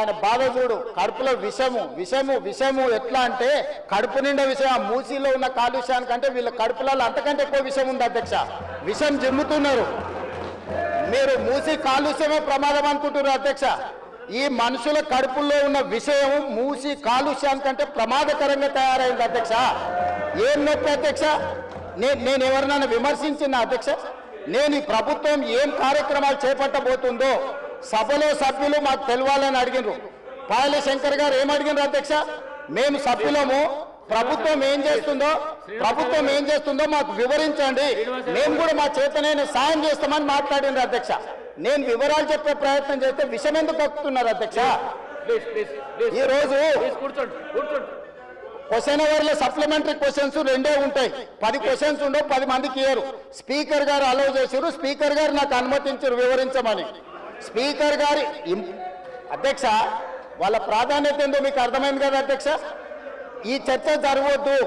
ఆయన బాధ చూడు, కడుపులో విషము విషము విషము ఎట్లా అంటే కడుపు నిండా విషయం. ఆ మూసీలో ఉన్న కాలుష్యానికంటే వీళ్ళ కడుపులలో అంతకంటే ఎక్కువ విషయం ఉంది అధ్యక్ష. విషం జిమ్ముతున్నారు. మీరు మూసి కాలుష్యమే ప్రమాదం అనుకుంటున్నారు అధ్యక్ష. ఈ మనుషుల కడుపుల్లో ఉన్న విషయం మూసి కాలుష్యానికంటే ప్రమాదకరంగా తయారైంది అధ్యక్ష. ఏం నొప్పి అధ్యక్ష? నేను ఎవరినైనా విమర్శించిన అధ్యక్ష? నేను ఈ ప్రభుత్వం ఏం కార్యక్రమాలు చేపట్టబోతుందో సభలో సభ్యులు మాకు తెలవాలని అడిగినారు. పాయల శంకర్ గారు ఏం అడిగినారు అధ్యక్ష? మేము సభ్యులము, ప్రభుత్వం ఏం చేస్తుందో మాకు వివరించండి, మేము కూడా మా చేతనైనా సాయం చేస్తామని మాట్లాడినారు అధ్యక్ష. నేను వివరాలు చెప్పే ప్రయత్నం చేస్తే విషయం ఎందుకు కక్కుతున్నారు అధ్యక్ష? ఈ రోజు క్వశ్చన్ అవర్లో సప్లిమెంటరీ క్వశ్చన్స్ 2 ఉంటాయి. 10 క్వశ్చన్స్ ఉండవు, 10 మందికి ఇయ్యరు. స్పీకర్ గారు అలౌ చేశారు, స్పీకర్ గారు నాకు అనుమతించారు వివరించమని. స్పీకర్ గారి అధ్యక్ష వాళ్ళ ప్రాధాన్యత ఏందో మీకు అర్థమైంది కదా అధ్యక్ష. ఈ చర్చ జరగవద్దు,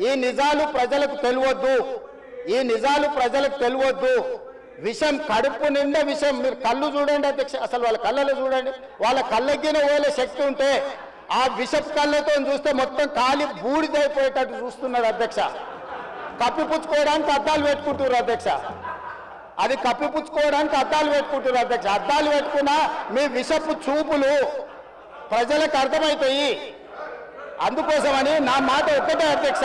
ఈ నిజాలు ప్రజలకు తెలియవద్దు, విషం కడుపు నిండా విషం. మీరు కళ్ళు చూడండి అధ్యక్ష, అసలు వాళ్ళ కళ్ళలో చూడండి. వాళ్ళ కళ్ళెక్కిన వేలే శక్తి ఉంటే ఆ విషపు కళ్ళతో చూస్తే మొత్తం కాలి బూడిదైపోయేటట్టు చూస్తున్నారు అధ్యక్ష. కప్పిపుచ్చుకోవడానికి అద్దాలు పెట్టుకుంటున్నారు అధ్యక్ష. అద్దాలు పెట్టుకున్నా మీ విషపు చూపులు ప్రజలకు అర్థమవుతాయి. అందుకోసమని నా మాట ఒక్కటే అధ్యక్ష.